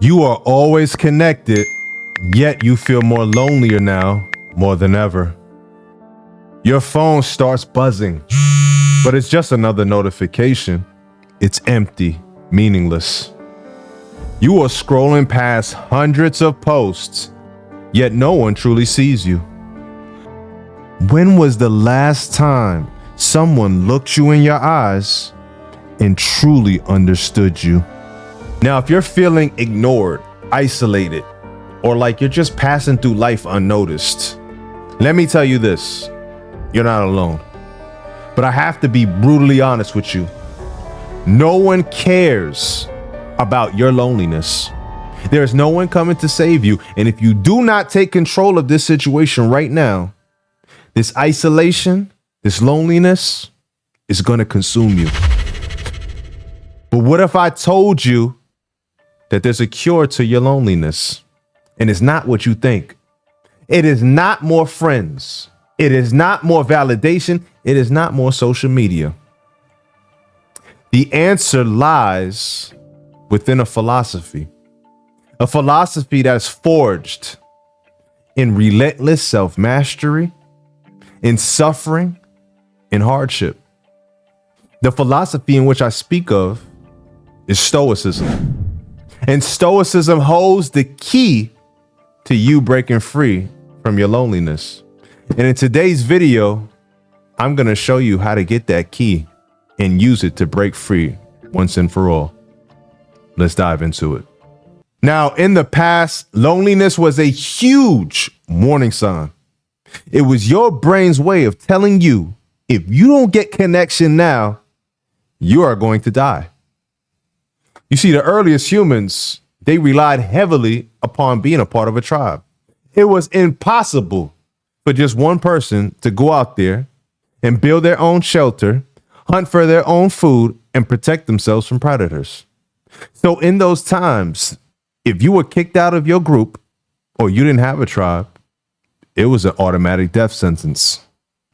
You are always connected, yet you feel more lonelier now more than ever. Your phone starts buzzing, but it's just another notification. It's empty, meaningless. You are scrolling past hundreds of posts, yet no one truly sees you. When was the last time someone looked you in your eyes and truly understood you? Now, if you're feeling ignored, isolated, or like you're just passing through life unnoticed, let me tell you this, you're not alone. But I have to be brutally honest with you. No one cares about your loneliness. There's no one coming to save you. And if you do not take control of this situation right now, this isolation, this loneliness is going to consume you. But what if I told you that there's a cure to your loneliness? And it's not what you think. It is not more friends. It is not more validation. It is not more social media. The answer lies within a philosophy that's forged in relentless self-mastery, in suffering, in hardship. The philosophy in which I speak of is Stoicism. And Stoicism holds the key to you breaking free from your loneliness. And in today's video, I'm going to show you how to get that key and use it to break free once and for all. Let's dive into it. Now, in the past, loneliness was a huge warning sign. It was your brain's way of telling you, if you don't get connection now, you are going to die. You see, the earliest humans, they relied heavily upon being a part of a tribe. It was impossible for just one person to go out there and build their own shelter, hunt for their own food, and protect themselves from predators. So in those times, if you were kicked out of your group or you didn't have a tribe, it was an automatic death sentence.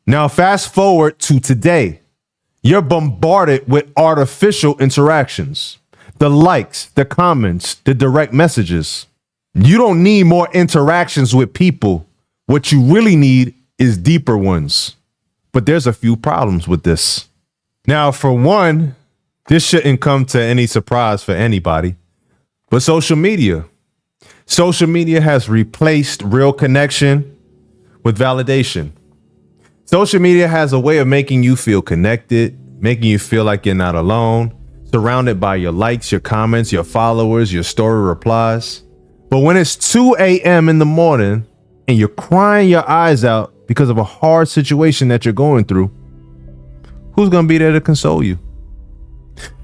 Now, fast forward to today. You're bombarded with artificial interactions. The likes, the comments, the direct messages. You don't need more interactions with people. What you really need is deeper ones. But there's a few problems with this. Now, for one, this shouldn't come to any surprise for anybody, but social media. Social media has replaced real connection with validation. Social media has a way of making you feel connected, making you feel like you're not alone, surrounded by your likes, your comments, your followers, your story replies. But when it's 2 a.m. in the morning and you're crying your eyes out because of a hard situation that you're going through, who's going to be there to console you?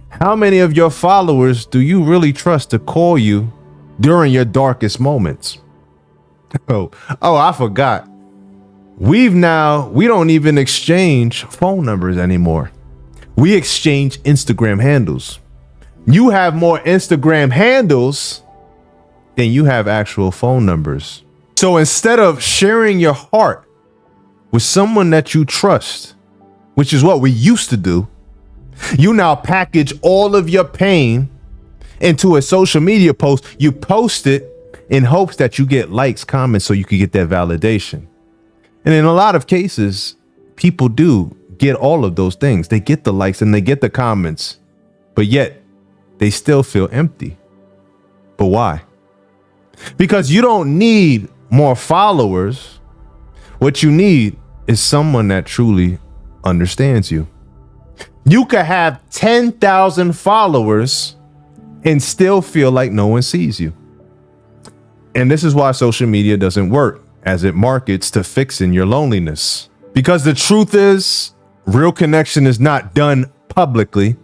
How many of your followers do you really trust to call you during your darkest moments? Oh, I forgot. We don't even exchange phone numbers anymore. We exchange Instagram handles. You have more Instagram handles than you have actual phone numbers. So instead of sharing your heart with someone that you trust, which is what we used to do, you now package all of your pain into a social media post. You post it in hopes that you get likes, comments, so you can get that validation. And in a lot of cases, people do get all of those things. They get the likes and they get the comments, but yet they still feel empty. But why? Because you don't need more followers. What you need is someone that truly understands you. You could have 10,000 followers and still feel like no one sees you. And this is why social media doesn't work, as it markets to fixing your loneliness. Because the truth is, real connection is not done publicly,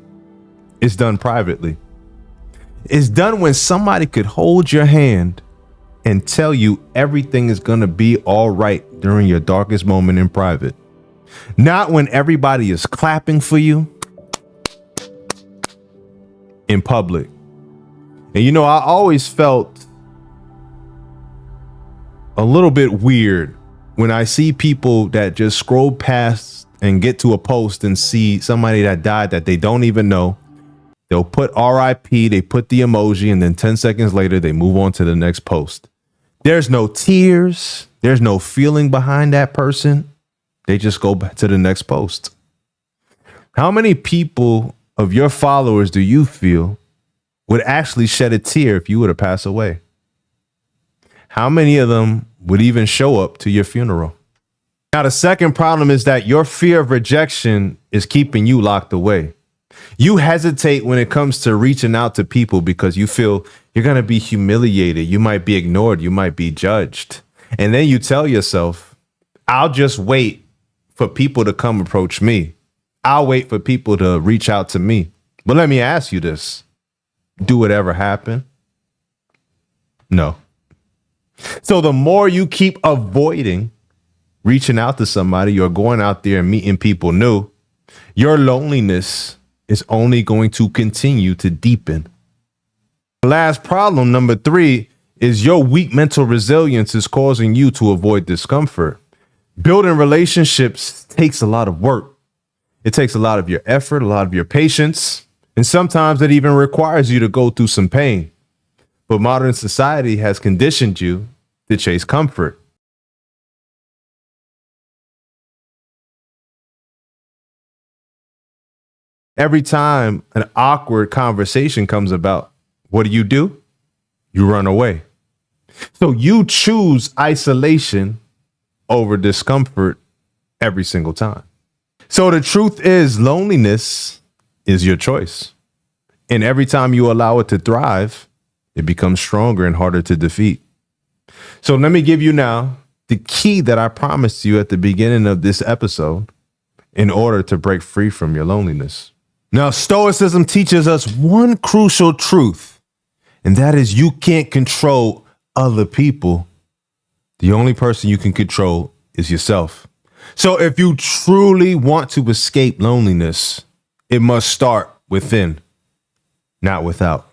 it's done privately. It's done when somebody could hold your hand and tell you everything is going to be all right during your darkest moment in private. Not when everybody is clapping for you in public. And you know, I always felt a little bit weird when I see people that just scroll past and get to a post and see somebody that died that they don't even know, They'll put R.I.P, they put the emoji, and then 10 seconds later, they move on to the next post. There's no tears. There's no feeling behind that person. They just go back to the next post. How many people of your followers do you feel would actually shed a tear if you were to pass away? How many of them would even show up to your funeral? Now, the second problem is that your fear of rejection is keeping you locked away. You hesitate when it comes to reaching out to people because you feel you're going to be humiliated. You might be ignored. You might be judged. And then you tell yourself, I'll just wait for people to come approach me. I'll wait for people to reach out to me. But let me ask you this. Do it ever happen? No. So the more you keep avoiding reaching out to somebody or going out there and meeting people new, your loneliness is only going to continue to deepen. Last problem, number 3, is your weak mental resilience is causing you to avoid discomfort. Building relationships takes a lot of work. It takes a lot of your effort, a lot of your patience, and sometimes it even requires you to go through some pain. But modern society has conditioned you to chase comfort. Every time an awkward conversation comes about, what do? You run away. So you choose isolation over discomfort every single time. So the truth is, loneliness is your choice. And every time you allow it to thrive, it becomes stronger and harder to defeat. So let me give you now the key that I promised you at the beginning of this episode in order to break free from your loneliness. Now, Stoicism teaches us one crucial truth, and that is you can't control other people. The only person you can control is yourself. So if you truly want to escape loneliness, it must start within, not without.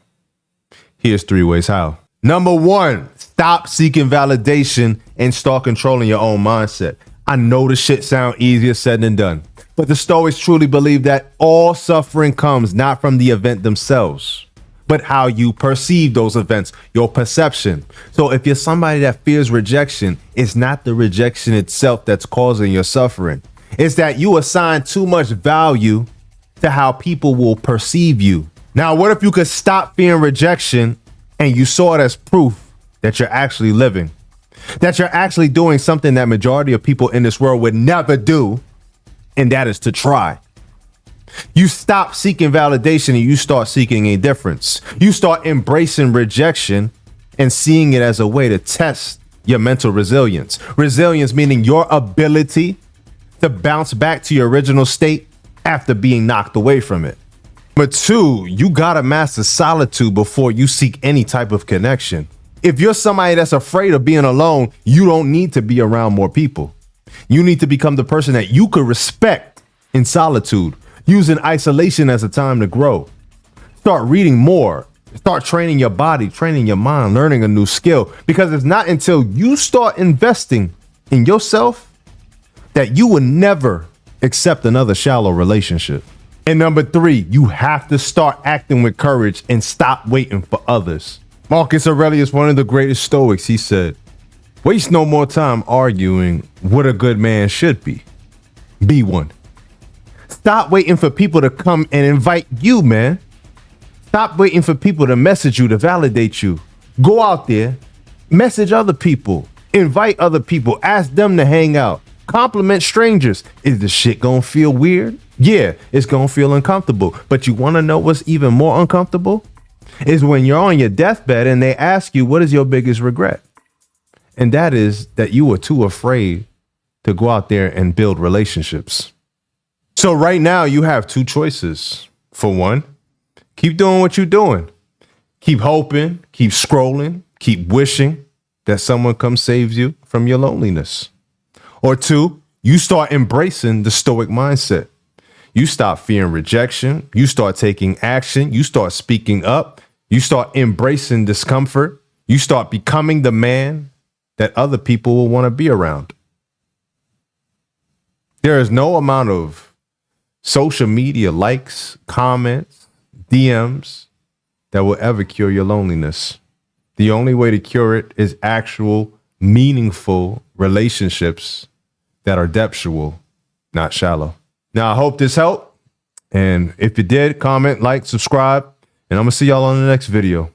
Here's 3 ways how. Number 1, stop seeking validation and start controlling your own mindset. I know this shit sound easier said than done, but the Stoics truly believe that all suffering comes not from the event themselves, but how you perceive those events, your perception. So if you're somebody that fears rejection, it's not the rejection itself that's causing your suffering. It's that you assign too much value to how people will perceive you. Now, what if you could stop fearing rejection and you saw it as proof that you're actually living, that you're actually doing something that majority of people in this world would never do, and that is to try. You stop seeking validation and you start seeking a difference. You start embracing rejection and seeing it as a way to test your mental resilience. Resilience meaning your ability to bounce back to your original state after being knocked away from it. Number 2, you gotta master solitude before you seek any type of connection. If you're somebody that's afraid of being alone, you don't need to be around more people. You need to become the person that you could respect in solitude, using isolation as a time to grow. Start reading more. Start training your body, training your mind, learning a new skill, because it's not until you start investing in yourself that you will never accept another shallow relationship. And number 3, you have to start acting with courage and stop waiting for others. Marcus Aurelius, one of the greatest Stoics, he said, waste no more time arguing what a good man should be. Be one. Stop waiting for people to come and invite you, man. Stop waiting for people to message you, to validate you. Go out there, message other people, invite other people, ask them to hang out, compliment strangers. Is the shit gonna feel weird? Yeah, it's gonna feel uncomfortable. But you wanna know what's even more uncomfortable? Is when you're on your deathbed and they ask you, what is your biggest regret? And that is that you were too afraid to go out there and build relationships. So right now you have 2 choices. For one, keep doing what you're doing. Keep hoping, keep scrolling, keep wishing that someone comes saves you from your loneliness. Or 2, you start embracing the Stoic mindset. You stop fearing rejection. You start taking action. You start speaking up. You start embracing discomfort. You start becoming the man that other people will want to be around. There is no amount of social media likes, comments, DMs that will ever cure your loneliness. The only way to cure it is actual, meaningful relationships that are depthsual, not shallow. Now, I hope this helped. And if it did, comment, like, subscribe, and I'm going to see y'all on the next video.